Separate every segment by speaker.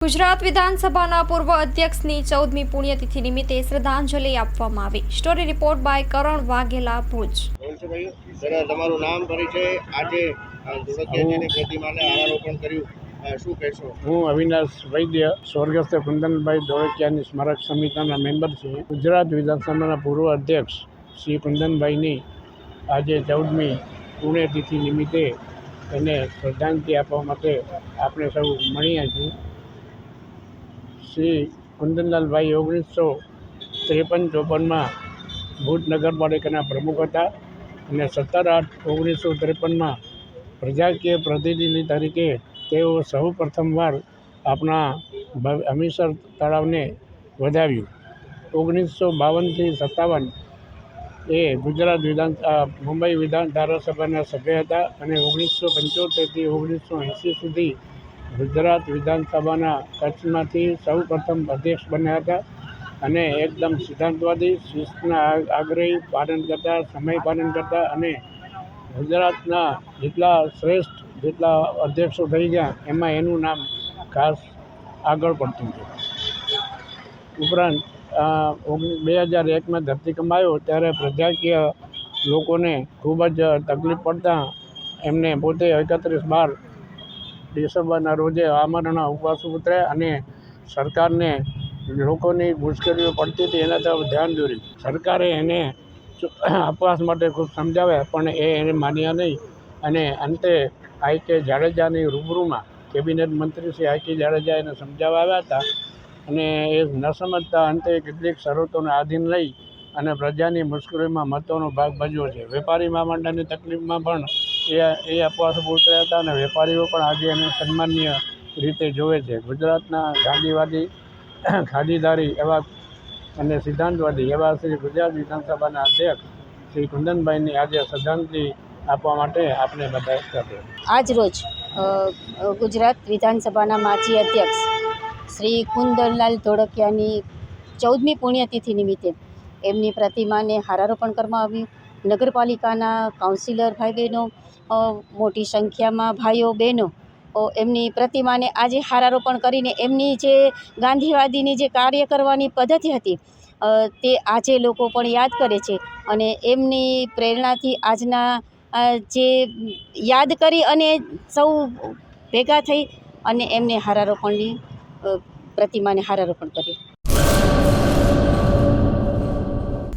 Speaker 1: ગુજરાત વિધાનસભાના પૂર્વ અધ્યક્ષની 14મી પુણ્યતિથિ નિમિત્તે શ્રદ્ધાંજલિ આપવામાં આવી। સ્ટોરી રિપોર્ટ બાય કરણ વાઘેલા, ભુજ।
Speaker 2: તમારું નામ પરિચય, આજે ધોળકિયાજીની પ્રતિમાને હારારોપણ કર્યું, શું કહેશો?
Speaker 3: હું અવિનાશ વૈદ્ય, સ્વર્ગસ્થ કુંદનભાઈ ધોળકિયાની સ્મારક સમિતિના મેમ્બર છું। ગુજરાત વિધાનસભાના પૂર્વ અધ્યક્ષ શ્રી કુંદનભાઈની આજે 14મી પુણ્યતિથિ નિમિત્તે એને શ્રદ્ધાંજલિ આપવા માટે આપણે સૌ મળ્યા છીએ। શ્રી કુંદનલાલભાઈ 1953-54માં ભુજ નગરપાલિકાના પ્રમુખ હતા અને 17/8/1953માં પ્રજાકીય પ્રતિનિધિ તરીકે તેઓ સૌ પ્રથમવાર આપણા હમીરસર તળાવને વધાવ્યું। 1952થી 57 એ ગુજરાત મુંબઈ ધારાસભાના સભ્ય હતા અને 1975થી 1980 સુધી ગુજરાત વિધાનસભાના કચ્છમાંથી સૌ પ્રથમ અધ્યક્ષ બન્યા હતા અને એકદમ સિદ્ધાંતવાદી, શિસ્તના આગ્રહી, પાલન કરતા, સમય પાલન કરતા અને ગુજરાતના જેટલા અધ્યક્ષો થઈ ગયા એમાં એનું નામ ખાસ આગળ પડતું છે। ઉપરાંત 2001માં ધરતીકંપ આવ્યો ત્યારે પ્રજાકીય લોકોને ખૂબ જ તકલીફ પડતા એમને પોતે 31/12 ડિસેમ્બરના રોજે આમરણના ઉપવાસ ઉતર્યા અને સરકારને લોકોની મુશ્કેલીઓ પડતી હતી એના તરફ ધ્યાન દોર્યું। સરકારે એને ઉપવાસ માટે ખૂબ સમજાવ્યા પણ એને માન્યા નહીં અને અંતે I.K. જાડેજાની રૂબરૂમાં કેબિનેટ મંત્રી શ્રી I.K. જાડેજા એને સમજાવવા આવ્યા હતા અને એ ન સમજતા અંતે કેટલીક શરતોને આધીન લઈ અને પ્રજાની મુશ્કેલીમાં મહત્ત્વનો ભાગ ભજવ્યો છે। વેપારી મહામંડળની તકલીફમાં પણ એ ઉપવાસ ઉતર્યા હતા અને વેપારીઓ પણ આજે એને સન્માનીય રીતે જોવે છે। ગુજરાતના ગાંધીવાદી, ખાદીદારી એવા અને સિદ્ધાંતવાદી એવા શ્રી ગુજરાત વિધાનસભાના અધ્યક્ષ શ્રી કુંદનભાઈની આજે શ્રદ્ધાંજલિ આપવા માટે આપણે બધા કર્યો।
Speaker 4: આજ રોજ ગુજરાત વિધાનસભાના માજી અધ્યક્ષ શ્રી કુંદનલાલ ધોળકિયાની 14મી પુણ્યતિથિ નિમિત્તે એમની પ્રતિમાને હારારોપણ કરવામાં આવ્યું। નગરપાલિકાના કાઉન્સિલર ભાઈ બહેનો, મોટી સંખ્યામાં ભાઈઓ બહેનો એમની પ્રતિમાને આજે હારારોપણ કરીને એમની જે ગાંધીવાદીની જે કાર્ય કરવાની પદ્ધતિ હતી તે આજે લોકો પણ યાદ કરે છે અને એમની પ્રેરણાથી આજના જે યાદ કરી અને સૌ ભેગા થઈ અને એમને પ્રતિમાને હારારોપણ કર્યું।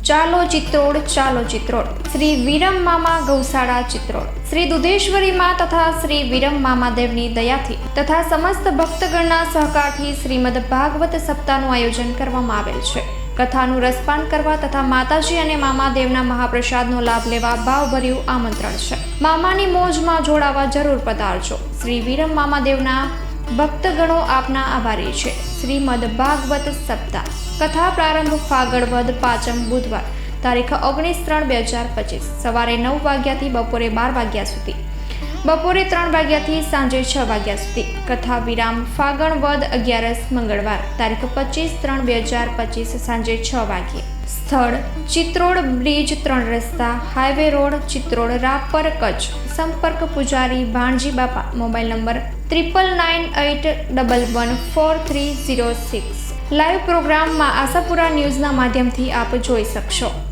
Speaker 1: ચાલો ચિત્રોડ, ચાલો ચિત્રોડ। શ્રી વિરમ મામા ગૌશાળા ચિત્રોડ શ્રી દુધેશ્વરી માં તથા શ્રી વિરમ મામાદેવની દયાથી તથા સમસ્ત ભક્તગણના સહકારથી શ્રીમદ ભાગવત સપ્તાહનું આયોજન કરવામાં આવેલ છે। કથાનું રસપાન કરવા તથા માતાજી અને મામાદેવના મહાપ્રસાદનો લાભ લેવા ભાવભર્યું આમંત્રણ છે। મામાની મોજમાં જોડાવા જરૂર પધારજો। શ્રી વિરમ મામાદેવના ભક્તગણો આપના આભારી છે। શ્રીમદ ભાગવત સપ્તાહ કથા પ્રારંભ ફાગણ વદ 5મ બુધવાર તારીખ 19/3/2025 સવારે 9 વાગ્યાથી બપોરે 12 વાગ્યા સુધી, બપોરે 3 વાગ્યાથી સાંજે 6 વાગ્યા સુધી। કથા વિરામ ફાગણ વદ 11 મંગળવાર તારીખ 25/3/2025 સાંજે 6 વાગ્યે। સ્થળ ચિત્રોડ બ્રિજ 3 રસ્તા, હાઈવે રોડ, ચિત્રોડ, રાપર, કચ્છ। સંપર્ક પૂજારી ભાણજી બાપા, મોબાઈલ નંબર 9998114306। લાઈવ પ્રોગ્રામમાં આશાપુરા ન્યૂઝના માધ્યમથી આપ જોઈ શકશો।